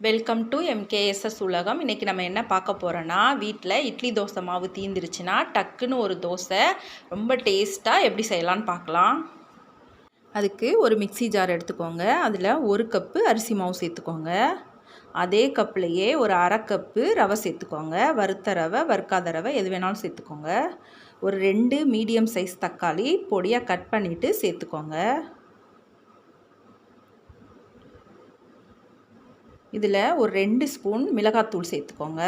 Welcome to MKSS உலகம். இன்றைக்கி நம்ம என்ன பார்க்க போகிறோன்னா, வீட்டில் இட்லி தோசை மாவு தீந்துருச்சுன்னா டக்குன்னு ஒரு தோசை ரொம்ப டேஸ்ட்டாக எப்படி செய்யலான்னு பார்க்கலாம். அதுக்கு ஒரு மிக்ஸி ஜார் எடுத்துக்கோங்க. அதில் 1 கப்பு அரிசி மாவு சேர்த்துக்கோங்க. அதே கப்லையே ஒரு 1/2 கப்பு ரவை சேர்த்துக்கோங்க. வறுத்த ரவை, வறுக்காத ரவை எது வேணாலும் சேர்த்துக்கோங்க. ஒரு 2 மீடியம் சைஸ் தக்காளி பொடியாக கட் பண்ணிவிட்டு சேர்த்துக்கோங்க. இதில் ஒரு 2 ஸ்பூன் மிளகாத்தூள் சேர்த்துக்கோங்க.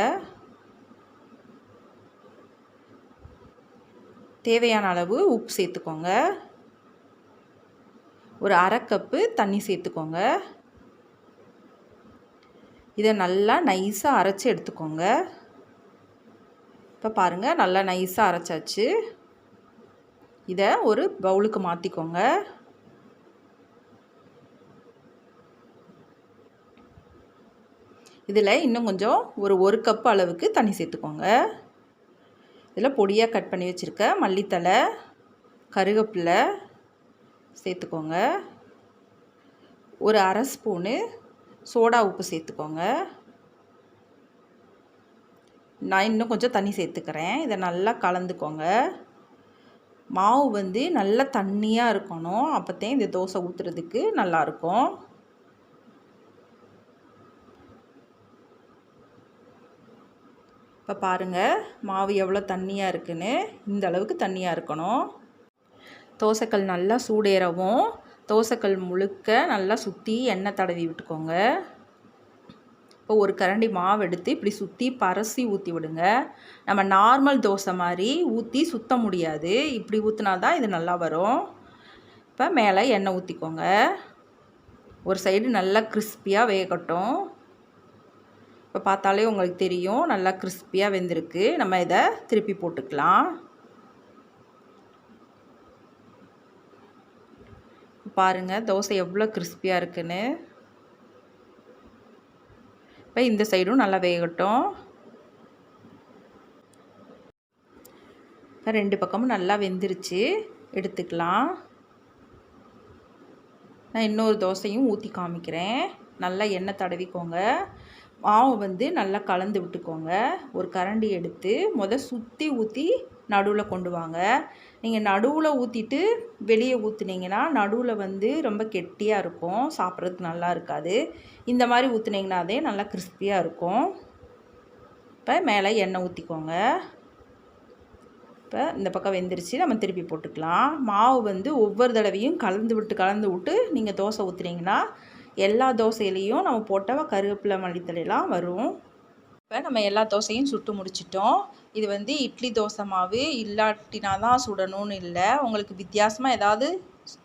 தேவையான அளவு உப்பு சேர்த்துக்கோங்க. ஒரு 1/2 கப்பு தண்ணி சேர்த்துக்கோங்க. இதை நல்லா நைஸாக அரைச்சி எடுத்துக்கோங்க. இப்போ பாருங்கள், நல்லா நைஸாக அரைச்சாச்சு. இதை ஒரு பவுலுக்கு மாற்றிக்கோங்க. இதில் இன்னும் கொஞ்சம் ஒரு கப் அளவுக்கு தண்ணி சேர்த்துக்கோங்க. இதில் பொடியாக கட் பண்ணி வச்சுருக்க மல்லித்தலை, கருவேப்பிலை சேர்த்துக்கோங்க. ஒரு 1/2 ஸ்பூனு சோடா உப்பு சேர்த்துக்கோங்க. நான் இன்னும் கொஞ்சம் தண்ணி சேர்த்துக்கிறேன். இதை நல்லா கலந்துக்கோங்க. மாவு நல்லா தண்ணியாக இருக்கணும். அப்போதான் இந்த தோசை ஊற்றுறதுக்கு நல்லாயிருக்கும். இப்போ பாருங்கள், மாவு எவ்வளோ தண்ணியாக இருக்குன்னு. இந்த அளவுக்கு தண்ணியாக இருக்கணும். தோசைக்கல் நல்லா சூடேறவும் தோசைக்கல் முழுக்க நல்லா சுற்றி எண்ணெய் தடவி விட்டுக்கோங்க. இப்போ ஒரு கரண்டி மாவு எடுத்து இப்படி சுற்றி பரசி ஊற்றி விடுங்க. நம்ம நார்மல் தோசை மாதிரி ஊற்றி சுற்ற முடியாது. இப்படி ஊற்றினா தான் இது நல்லா வரும். இப்போ மேலே எண்ணெய் ஊற்றிக்கோங்க. ஒரு சைடு நல்லா கிறிஸ்பியாக வேகட்டும். இப்போ பார்த்தாலே உங்களுக்கு தெரியும், நல்லா கிறிஸ்பியாக வெந்திருக்கு. நம்ம இதை திருப்பி போட்டுக்கலாம். பாருங்கள், தோசை எவ்வளோ கிறிஸ்பியாக இருக்குன்னு. இப்போ இந்த சைடும் நல்லா வேகட்டும். இப்போ 2 பக்கமும் நல்லா வெந்துருச்சு, எடுத்துக்கலாம். நான் இன்னொரு தோசையும் ஊற்றி காமிக்கிறேன். நல்லா எண்ணெய் தடவிக்கோங்க. மாவு நல்லா கலந்து விட்டுக்கோங்க. ஒரு கரண்டி எடுத்து சுற்றி ஊற்றி நடுவில் கொண்டு வாங்க. நீங்கள் நடுவில் ஊற்றிட்டு வெளியே ஊற்றுனீங்கன்னா நடுவில் ரொம்ப கெட்டியாக இருக்கும், சாப்பிட்றதுக்கு நல்லா இருக்காது. இந்த மாதிரி ஊற்றுனீங்கன்னாதே நல்லா கிறிஸ்பியாக இருக்கும். இப்போ மேலே எண்ணெய் ஊற்றிக்கோங்க. இப்போ இந்த பக்கம் வெந்துருச்சு, நம்ம திருப்பி போட்டுக்கலாம். மாவு ஒவ்வொரு தடவையும் கலந்து விட்டு நீங்கள் தோசை ஊற்றுனீங்கன்னா எல்லா தோசையிலையும் நம்ம போட்ட கருவேப்பிலை, மல்லித்தலையெல்லாம் வரும். இப்போ நம்ம எல்லா தோசையும் சுட்டு முடிச்சிட்டோம். இது இட்லி தோசை மாவு இல்லாட்டினா தான் சுடணும்னு இல்லை. உங்களுக்கு வித்தியாசமாக ஏதாவது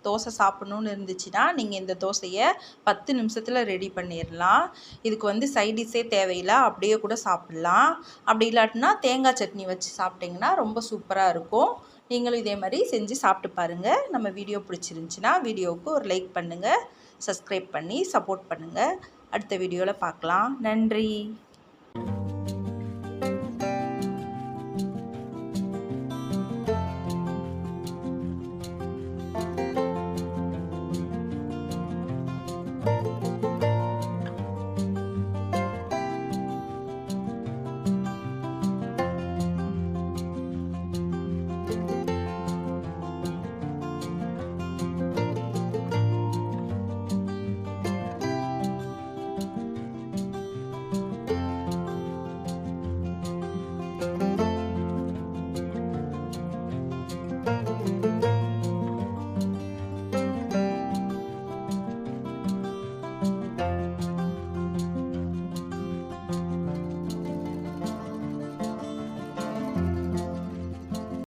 தோசை சாப்பிட்ணுன்னு இருந்துச்சுன்னா நீங்கள் இந்த தோசையை 10 நிமிஷத்தில் ரெடி பண்ணிடலாம். இதுக்கு சைடிஷே தேவையில்லை, அப்படியே கூட சாப்பிட்லாம். அப்படி இல்லாட்டினா தேங்காய் சட்னி வச்சு சாப்பிட்டிங்கன்னா ரொம்ப சூப்பராக இருக்கும். நீங்களும் இதே மாதிரி செஞ்சு சாப்பிட்டு பாருங்கள். நம்ம வீடியோ பிடிச்சிருந்துச்சின்னா வீடியோவுக்கு ஒரு லைக் பண்ணுங்கள், சப்ஸ்கிரைப் பண்ணி சப்போர்ட் பண்ணுங்கள். அடுத்த வீடியோவில் பார்க்கலாம். நன்றி.